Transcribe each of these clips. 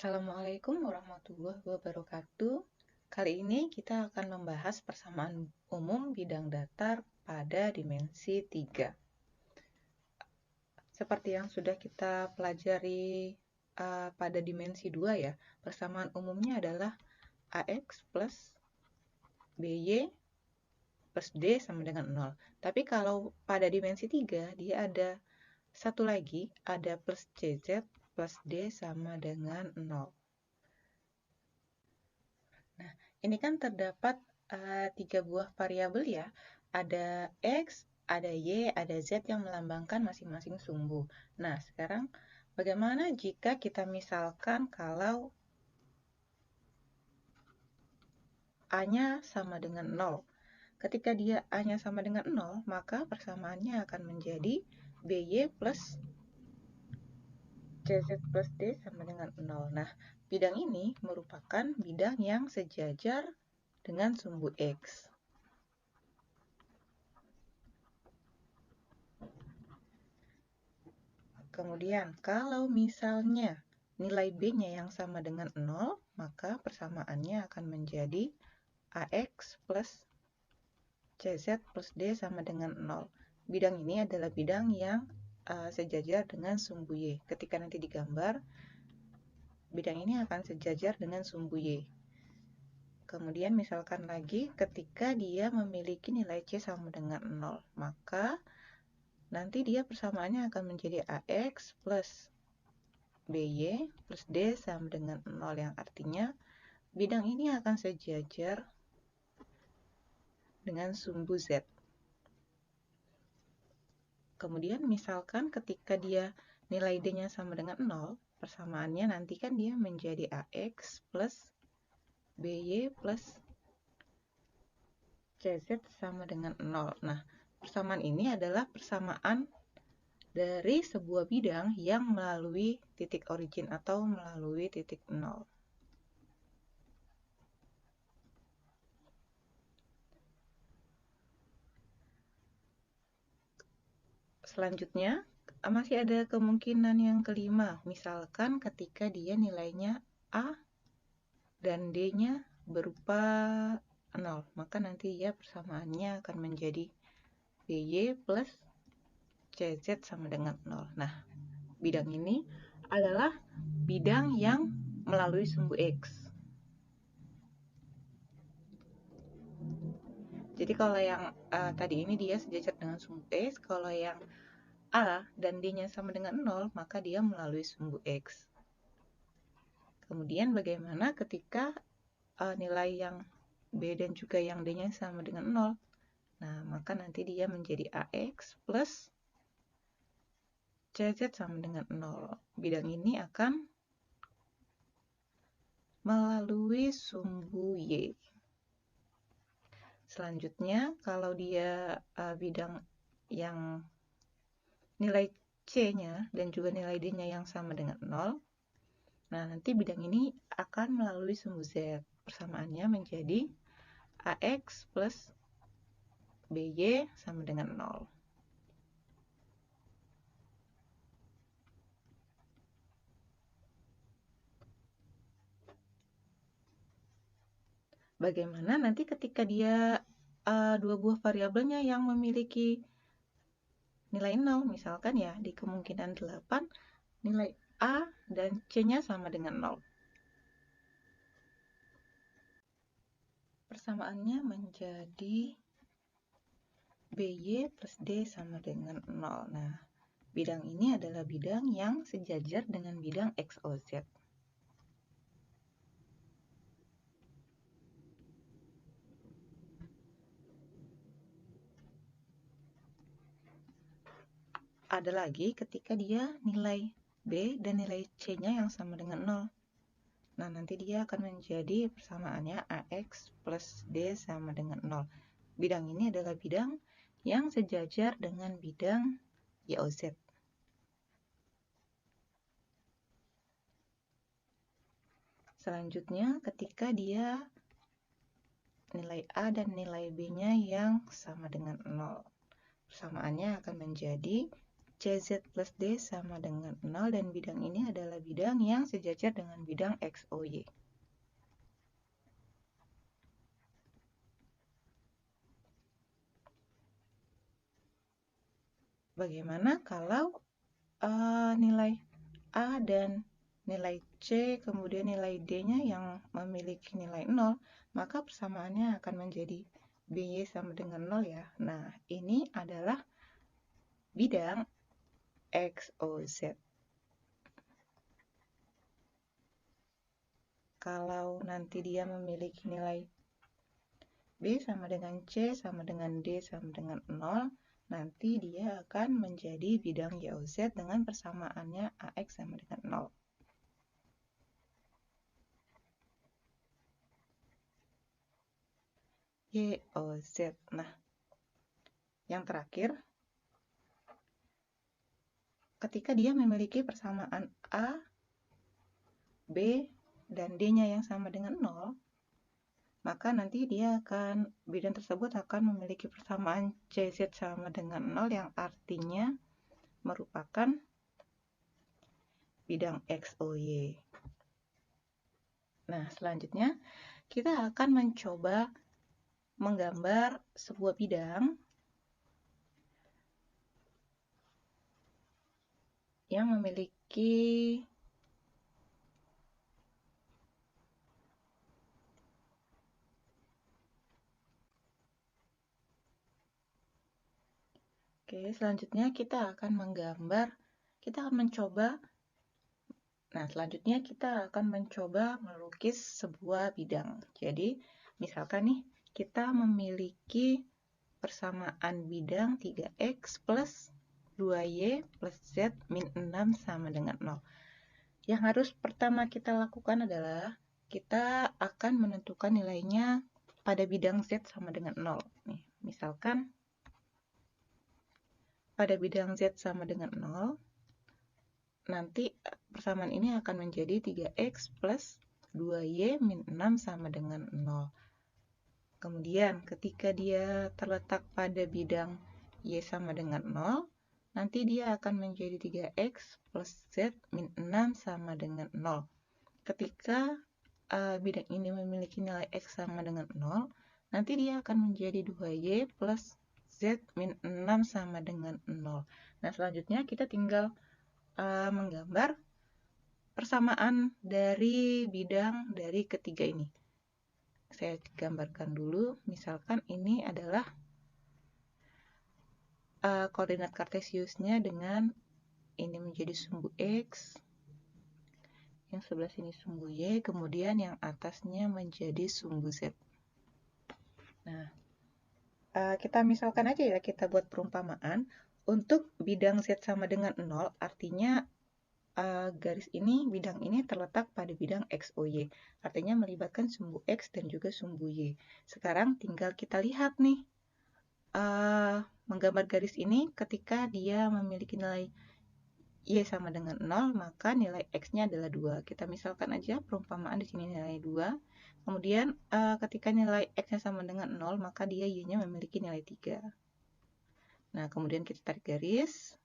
Assalamualaikum warahmatullahi wabarakatuh. Kali ini kita akan membahas persamaan umum bidang datar pada dimensi 3. Seperti yang sudah kita pelajari pada dimensi 2 ya, persamaan umumnya adalah AX plus BY plus D sama dengan 0. Tapi kalau pada dimensi 3, dia ada satu lagi, ada plus CZ plus D sama dengan 0. Nah, ini kan terdapat 3 buah variabel ya. Ada X, ada Y, ada Z yang melambangkan masing-masing sumbu. Nah, sekarang bagaimana jika kita misalkan kalau A-nya sama dengan 0? Ketika dia A-nya sama dengan 0, maka persamaannya akan menjadi BY plus CZ plus D sama dengan 0. Nah, bidang ini merupakan bidang yang sejajar dengan sumbu X. Kemudian, kalau misalnya nilai B-nya yang sama dengan 0, maka persamaannya akan menjadi AX plus CZ plus D sama dengan 0. Bidang ini adalah bidang yang sejajar dengan sumbu Y. Ketika nanti digambar, bidang ini akan sejajar dengan sumbu Y. Kemudian misalkan lagi, ketika dia memiliki nilai C sama dengan 0, maka nanti dia persamaannya akan menjadi AX plus BY plus D sama dengan 0, yang artinya bidang ini akan sejajar dengan sumbu Z. Kemudian misalkan ketika dia nilai D-nya sama dengan 0, persamaannya nanti kan dia menjadi AX plus BY plus CZ sama dengan 0. Nah, persamaan ini adalah persamaan dari sebuah bidang yang melalui titik origin atau melalui titik 0. Selanjutnya, masih ada kemungkinan yang kelima. Misalkan ketika dia nilainya A dan D-nya berupa 0, maka nanti ya persamaannya akan menjadi BY plus CZ sama dengan 0. Nah, bidang ini adalah bidang yang melalui sumbu X. Jadi kalau yang tadi ini dia sejajar dengan sumbu X, kalau yang A dan D-nya sama dengan 0, maka dia melalui sumbu X. Kemudian bagaimana ketika nilai yang B dan juga yang D-nya sama dengan 0? Nah, maka nanti dia menjadi AX plus CZ sama dengan 0. Bidang ini akan melalui sumbu Y. Selanjutnya, kalau dia bidang yang nilai C-nya dan juga nilai D-nya yang sama dengan 0, nah nanti bidang ini akan melalui sumbu Z. Persamaannya menjadi AX plus BY sama dengan 0. Bagaimana nanti ketika dia dua buah variabelnya yang memiliki nilai 0, misalkan ya di kemungkinan 8, nilai A dan C-nya sama dengan 0. Persamaannya menjadi BY plus D sama dengan 0. Nah, bidang ini adalah bidang yang sejajar dengan bidang XOZ. Ada lagi ketika dia nilai B dan nilai C-nya yang sama dengan 0. Nah, nanti dia akan menjadi persamaannya AX plus D sama dengan 0. Bidang ini adalah bidang yang sejajar dengan bidang YOZ. Selanjutnya, ketika dia nilai A dan nilai B-nya yang sama dengan 0, persamaannya akan menjadi CZ plus D sama dengan 0 dan bidang ini adalah bidang yang sejajar dengan bidang XOY. Bagaimana kalau nilai A dan nilai C kemudian nilai D-nya yang memiliki nilai 0, maka persamaannya akan menjadi BY sama dengan 0 ya. Nah, ini adalah bidang XOZ. Kalau nanti dia memiliki nilai B sama dengan C sama dengan D sama dengan 0, nanti dia akan menjadi bidang YOZ dengan persamaannya AX sama dengan 0. YOZ. Nah, yang terakhir, ketika dia memiliki persamaan A, B, dan D-nya yang sama dengan 0, maka nanti bidang tersebut akan memiliki persamaan CZ sama dengan 0 yang artinya merupakan bidang XOY. Nah, selanjutnya kita akan mencoba menggambar sebuah bidang yang memiliki selanjutnya kita akan mencoba melukis sebuah bidang. Jadi, misalkan nih, kita memiliki persamaan bidang 3X plus 2Y plus Z min 6 sama dengan 0. Yang harus pertama kita lakukan adalah kita akan menentukan nilainya pada bidang Z sama dengan 0. Nih, misalkan pada bidang Z sama dengan 0, nanti persamaan ini akan menjadi 3X plus 2Y min 6 sama dengan 0. Kemudian ketika dia terletak pada bidang Y sama dengan 0, nanti dia akan menjadi 3X plus Z min 6 sama dengan 0. Ketika bidang ini memiliki nilai X sama dengan 0, nanti dia akan menjadi 2Y plus Z min 6 sama dengan 0. Nah, selanjutnya kita tinggal menggambar persamaan dari bidang dari ketiga ini. Saya gambarkan dulu, misalkan ini adalah koordinat kartesiusnya dengan ini menjadi sumbu X, yang sebelah sini sumbu Y, kemudian yang atasnya menjadi sumbu Z. Nah, kita misalkan aja ya, kita buat perumpamaan. Untuk bidang Z sama dengan 0, artinya bidang ini terletak pada bidang XOY. Artinya melibatkan sumbu X dan juga sumbu Y. Sekarang tinggal kita lihat nih, menggambar garis ini ketika dia memiliki nilai Y sama dengan 0, maka nilai X-nya adalah 2. Kita misalkan aja perumpamaan di sini nilai 2. Kemudian ketika nilai X-nya sama dengan 0, maka dia Y-nya memiliki nilai 3. Nah, kemudian kita tarik garis.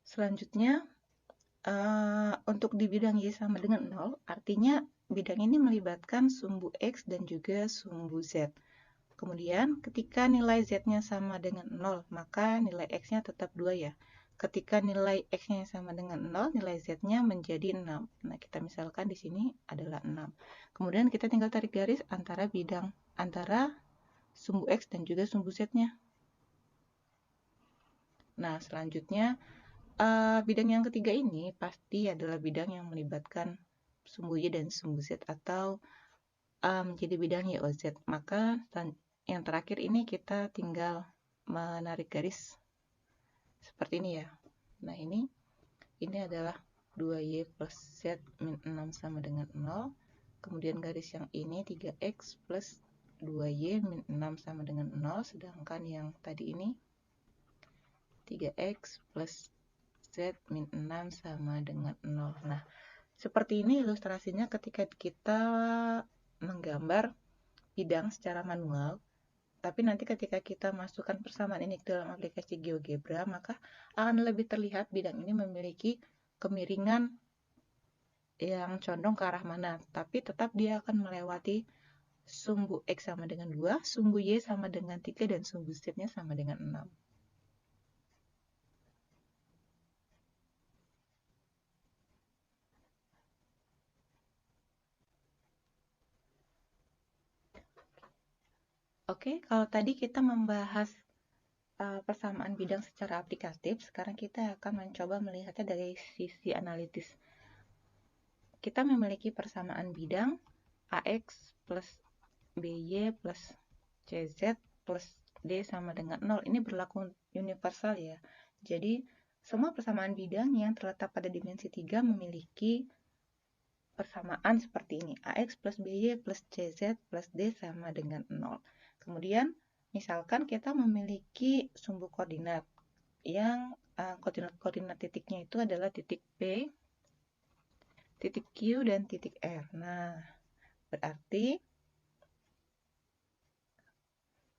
Selanjutnya, untuk di bidang Y sama dengan 0, artinya bidang ini melibatkan sumbu X dan juga sumbu Z. Kemudian, ketika nilai Z-nya sama dengan 0, maka nilai X-nya tetap 2 ya. Ketika nilai X-nya sama dengan 0, nilai Z-nya menjadi 6. Nah, kita misalkan di sini adalah 6. Kemudian kita tinggal tarik garis antara sumbu X dan juga sumbu Z-nya. Nah, selanjutnya, bidang yang ketiga ini pasti adalah bidang yang melibatkan sumbu Y dan sumbu Z atau menjadi bidang YOZ. Maka yang terakhir ini kita tinggal menarik garis seperti ini ya. Nah, ini adalah 2Y plus Z min 6 sama dengan 0. Kemudian garis yang ini 3X plus 2Y min 6 sama dengan 0. Sedangkan yang tadi ini 3X plus Z min 6 sama dengan 0. Nah, seperti ini ilustrasinya ketika kita menggambar bidang secara manual. Tapi nanti ketika kita masukkan persamaan ini ke dalam aplikasi GeoGebra, maka akan lebih terlihat bidang ini memiliki kemiringan yang condong ke arah mana. Tapi tetap dia akan melewati sumbu X sama dengan 2, sumbu Y sama dengan 3, dan sumbu Z-nya sama dengan 6. Oke, kalau tadi kita membahas persamaan bidang secara aplikatif, sekarang kita akan mencoba melihatnya dari sisi analitis. Kita memiliki persamaan bidang AX plus BY plus CZ plus D sama dengan 0. Ini berlaku universal ya. Jadi, semua persamaan bidang yang terletak pada dimensi 3 memiliki persamaan seperti ini. AX plus BY plus CZ plus D sama dengan 0. Kemudian, misalkan kita memiliki sumbu koordinat yang koordinat titiknya itu adalah titik P, titik Q, dan titik R. Nah, berarti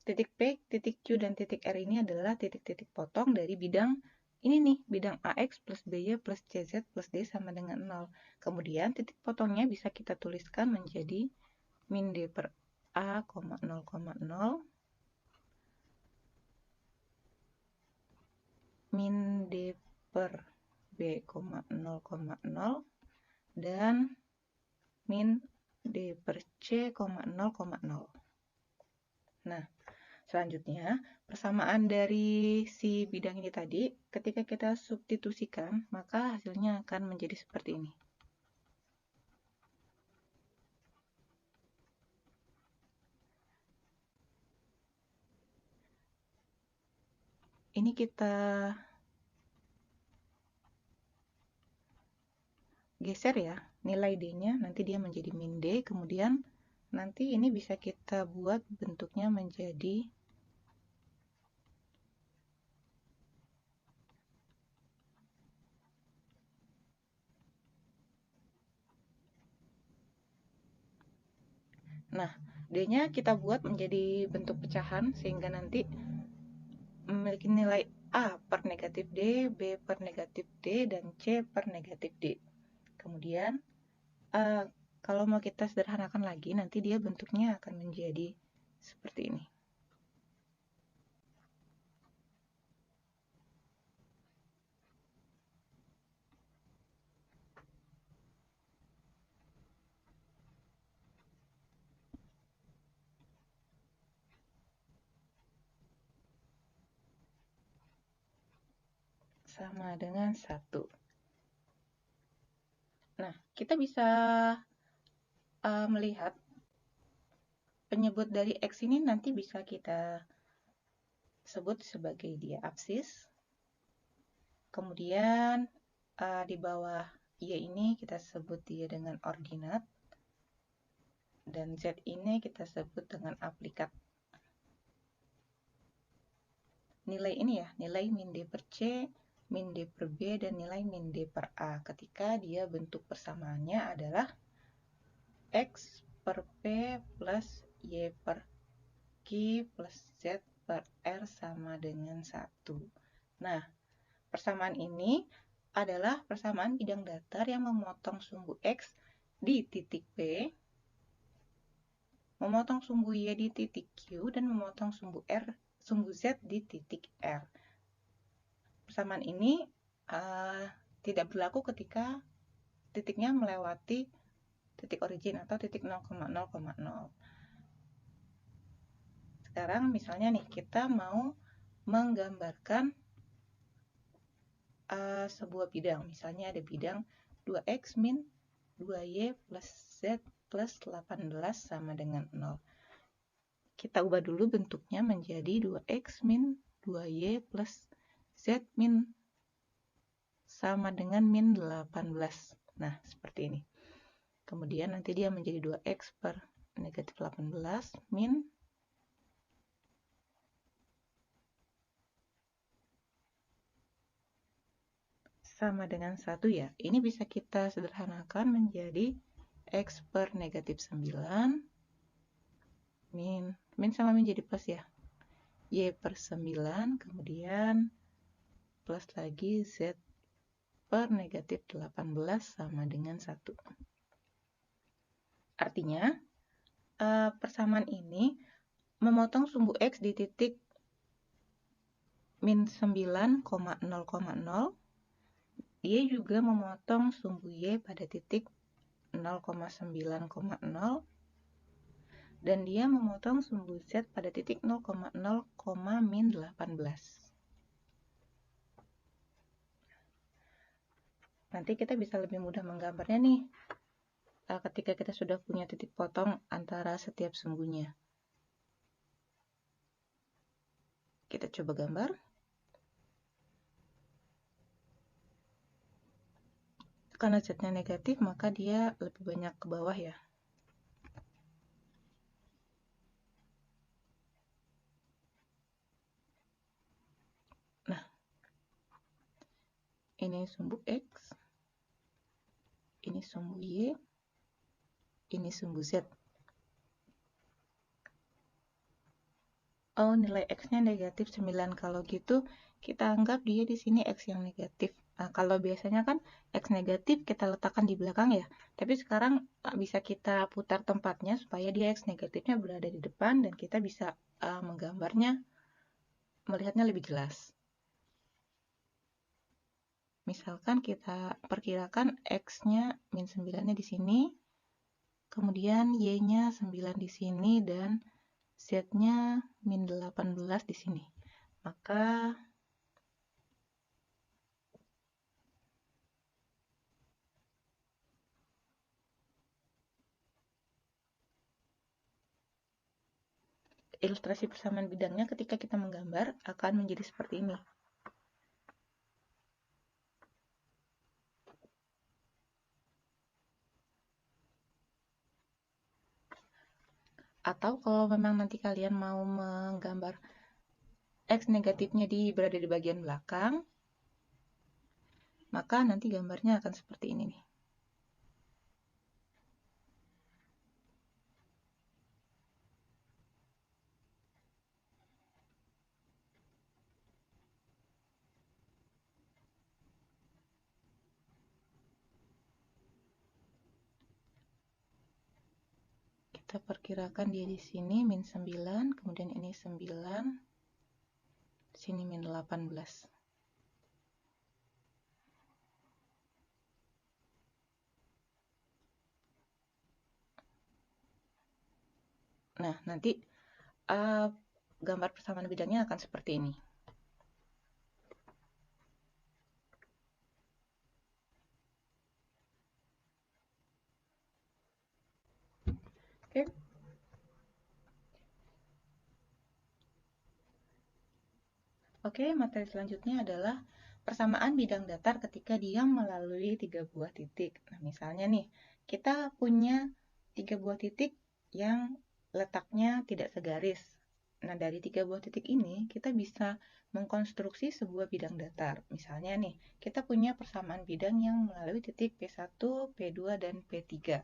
titik P, titik Q, dan titik R ini adalah titik-titik potong dari bidang ini nih, bidang AX plus BY plus CZ plus D sama dengan 0. Kemudian titik potongnya bisa kita tuliskan menjadi min D per A, 0,0, min D per B, 0,0, dan min D per C, 0,0. Nah, selanjutnya, persamaan dari si bidang ini tadi, ketika kita substitusikan, maka hasilnya akan menjadi seperti ini. Ini kita geser ya, nilai D-nya nanti dia menjadi min D, kemudian nanti ini bisa kita buat bentuknya menjadi nah, D-nya kita buat menjadi bentuk pecahan sehingga nanti memiliki nilai A per negatif D, B per negatif D, dan C per negatif D. Kemudian, kalau mau kita sederhanakan lagi, nanti dia bentuknya akan menjadi seperti ini. Sama dengan 1. Nah, kita bisa melihat penyebut dari X ini nanti bisa kita sebut sebagai dia absis. Kemudian di bawah Y ini kita sebut dia dengan ordinat. Dan Z ini kita sebut dengan aplikat. Nilai ini ya, nilai min D per C, min D per B, dan nilai min D per A ketika dia bentuk persamaannya adalah X per P plus Y per Q plus Z per R sama dengan 1. Nah, persamaan ini adalah persamaan bidang datar yang memotong sumbu X di titik P, memotong sumbu Y di titik Q, dan memotong sumbu Z di titik R. Persamaan ini tidak berlaku ketika titiknya melewati titik origin atau titik 0,0,0. Sekarang misalnya nih, kita mau menggambarkan sebuah bidang. Misalnya ada bidang 2X min 2Y plus Z plus 18 sama dengan 0. Kita ubah dulu bentuknya menjadi 2X min 2Y plus Z min sama dengan min 18. Nah, seperti ini. Kemudian nanti dia menjadi 2x per negatif 18 min sama dengan 1 ya. Ini bisa kita sederhanakan menjadi x per negatif 9 min sama min jadi plus ya. Y per 9 kemudian plus lagi Z per negatif 18 sama dengan 1. Artinya, persamaan ini memotong sumbu X di titik min 9,0,0. Dia juga memotong sumbu Y pada titik 0,9,0. Dan dia memotong sumbu Z pada titik 0,0, min 18. Nanti kita bisa lebih mudah menggambarnya nih ketika kita sudah punya titik potong antara setiap sumbunya. Kita coba gambar. Karena Z-nya negatif, maka dia lebih banyak ke bawah ya. Nah, ini sumbu X, ini sumbu Y, ini sumbu Z. Oh, nilai X-nya negatif 9. Kalau gitu, kita anggap dia di sini X yang negatif. Nah, kalau biasanya kan X negatif kita letakkan di belakang ya. Tapi sekarang bisa kita putar tempatnya supaya dia X negatifnya berada di depan dan kita bisa menggambarnya, melihatnya lebih jelas. Misalkan kita perkirakan X-nya min 9-nya di sini, kemudian Y-nya 9 di sini, dan Z-nya min 18 di sini. Maka ilustrasi persamaan bidangnya ketika kita menggambar akan menjadi seperti ini. Atau kalau memang nanti kalian mau menggambar X negatifnya berada di bagian belakang, maka nanti gambarnya akan seperti ini nih. Kita perkirakan dia di sini min 9, kemudian ini 9, sini min 18. Nah, nanti gambar persamaan bidangnya akan seperti ini. Oke. Oke, materi selanjutnya adalah persamaan bidang datar ketika dia melalui 3 buah titik. Nah, misalnya nih, kita punya 3 buah titik yang letaknya tidak segaris. Nah, dari 3 buah titik ini, kita bisa mengkonstruksi sebuah bidang datar. Misalnya nih, kita punya persamaan bidang yang melalui titik P1, P2, dan P3.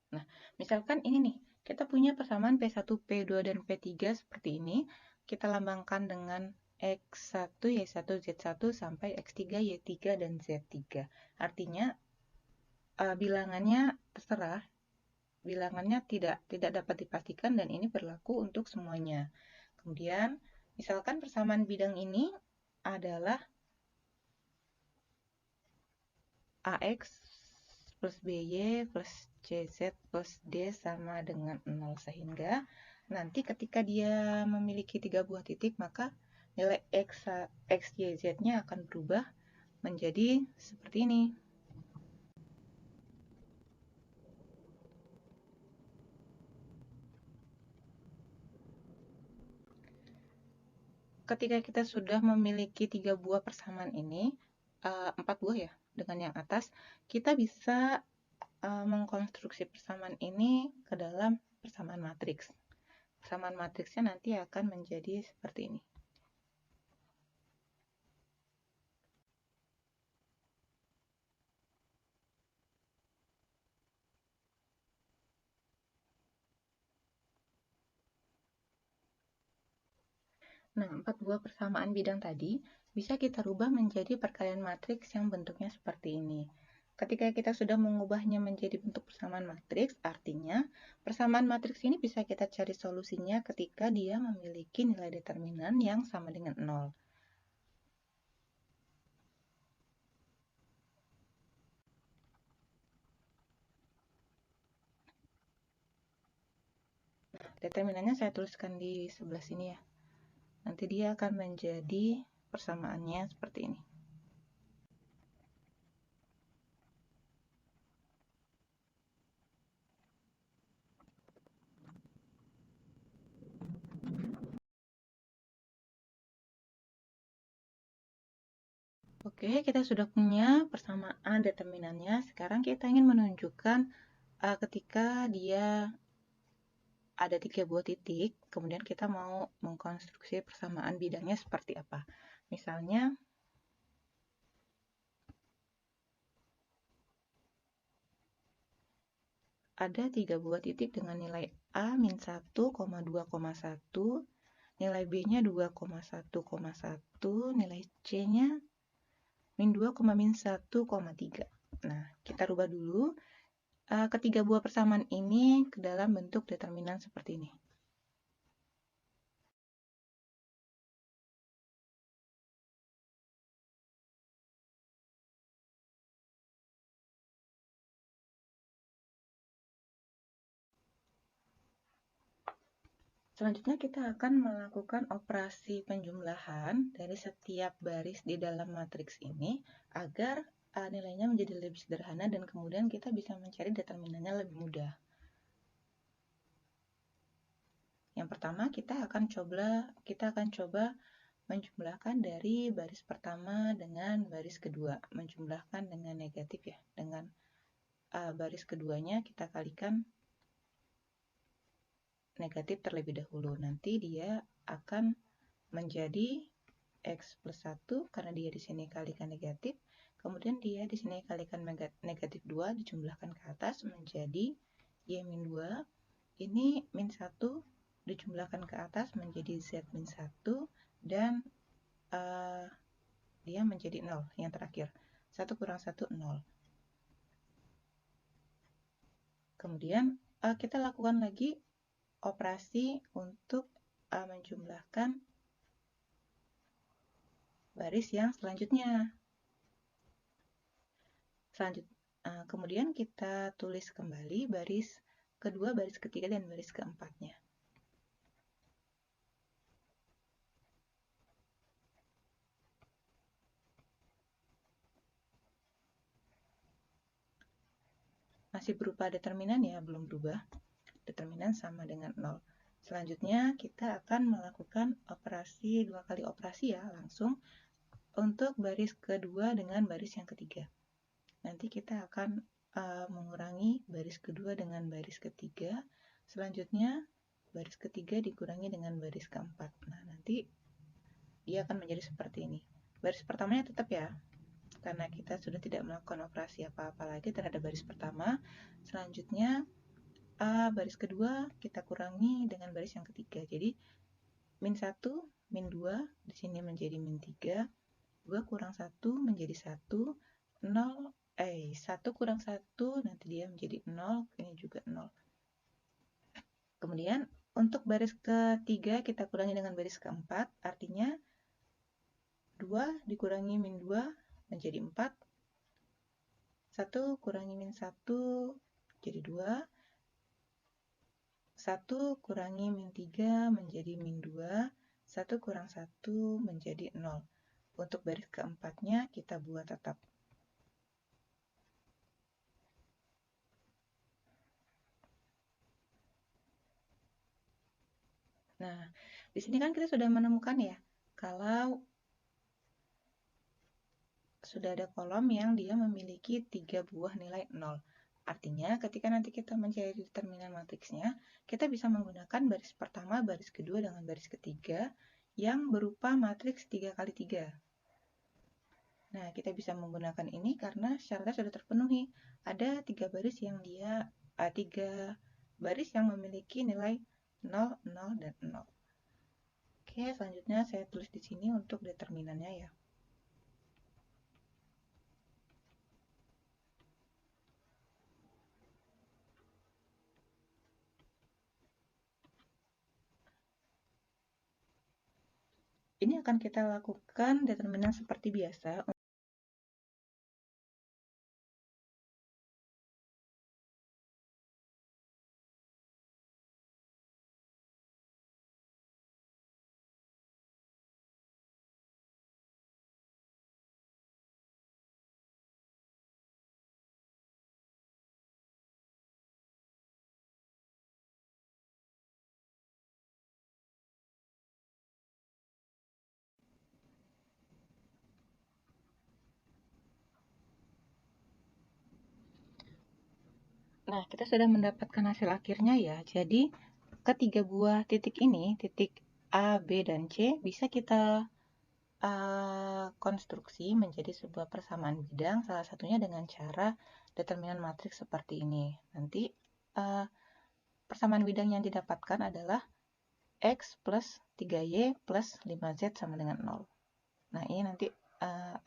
Nah, misalkan ini nih, kita punya persamaan P1, P2, dan P3 seperti ini. Kita lambangkan dengan X1, Y1, Z1 sampai X3, Y3, dan Z3. Artinya, bilangannya terserah. Bilangannya tidak dapat dipastikan dan ini berlaku untuk semuanya. Kemudian, misalkan persamaan bidang ini adalah AX plus BY plus CZ plus D sama dengan 0. Sehingga nanti ketika dia memiliki 3 buah titik, maka nilai X, Y, Z-nya akan berubah menjadi seperti ini. Ketika kita sudah memiliki 3 buah persamaan ini, 4 buah ya, dengan yang atas, kita bisa mengkonstruksi persamaan ini ke dalam persamaan matriks. Persamaan matriksnya nanti akan menjadi seperti ini. Nah, 4 buah persamaan bidang tadi bisa kita rubah menjadi perkalian matriks yang bentuknya seperti ini. Ketika kita sudah mengubahnya menjadi bentuk persamaan matriks, artinya persamaan matriks ini bisa kita cari solusinya ketika dia memiliki nilai determinan yang sama dengan 0. Determinannya saya tuliskan di sebelah sini ya. Nanti dia akan menjadi persamaannya seperti ini. Oke, kita sudah punya persamaan determinannya. Sekarang kita ingin menunjukkan ketika dia ada 3 buah titik, kemudian kita mau mengkonstruksi persamaan bidangnya seperti apa. Misalnya, ada 3 buah titik dengan nilai A min 1, 2,1, nilai B-nya 2,1,1, nilai C-nya min 2, min 1,3. Nah, kita rubah dulu ketiga buah persamaan ini ke dalam bentuk determinan seperti ini. Selanjutnya kita akan melakukan operasi penjumlahan dari setiap baris di dalam matriks ini agar nilainya menjadi lebih sederhana dan kemudian kita bisa mencari determinannya lebih mudah. Yang pertama kita akan coba menjumlahkan dari baris pertama dengan baris kedua, menjumlahkan dengan negatif ya, dengan baris keduanya kita kalikan negatif terlebih dahulu. Nanti dia akan menjadi X plus 1 karena dia di sini kalikan negatif. Kemudian dia di sini kalikan negatif 2 dijumlahkan ke atas menjadi Y min 2. Ini min 1 dijumlahkan ke atas menjadi Z min 1 dan dia menjadi 0 yang terakhir. 1 kurang 1, 0. Kemudian kita lakukan lagi operasi untuk menjumlahkan baris yang selanjutnya. Kemudian kita tulis kembali baris kedua, baris ketiga, dan baris keempatnya. Masih berupa determinan ya, belum berubah. Determinan sama dengan 0. Selanjutnya kita akan melakukan operasi, 2 kali operasi ya, langsung untuk baris kedua dengan baris yang ketiga. Nanti kita akan mengurangi baris kedua dengan baris ketiga. Selanjutnya baris ketiga dikurangi dengan baris keempat. Nah, nanti dia akan menjadi seperti ini. Baris pertamanya tetap ya, karena kita sudah tidak melakukan operasi apa-apa lagi terhadap baris pertama. Selanjutnya baris kedua kita kurangi dengan baris yang ketiga. Jadi min 1, min 2 di sini menjadi min 3, 2 kurang 1 menjadi 1, 1 kurang 1 nanti dia menjadi 0, ini juga 0. Kemudian untuk baris ketiga kita kurangi dengan baris keempat, artinya 2 dikurangi min 2 menjadi 4, 1 kurangi min 1 jadi 2. 1 kurangi min 3 menjadi min 2. 1 kurang 1 menjadi 0. Untuk baris keempatnya kita buat tetap. Nah, di sini kan kita sudah menemukan ya, kalau sudah ada kolom yang dia memiliki 3 buah nilai 0. Artinya, ketika nanti kita mencari determinan matriksnya, kita bisa menggunakan baris pertama, baris kedua, dengan baris ketiga yang berupa matriks 3 kali 3. Nah, kita bisa menggunakan ini karena syaratnya sudah terpenuhi. Ada 3 baris yang memiliki nilai 0, 0, dan 0. Oke, selanjutnya saya tulis di sini untuk determinannya ya. Ini akan kita lakukan determinan seperti biasa. Nah, kita sudah mendapatkan hasil akhirnya ya. Jadi, ketiga buah titik ini, titik A, B, dan C, bisa kita konstruksi menjadi sebuah persamaan bidang, salah satunya dengan cara determinan matriks seperti ini. Nanti, persamaan bidang yang didapatkan adalah X plus 3Y plus 5Z sama dengan 0. Nah, ini nanti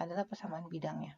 adalah persamaan bidangnya.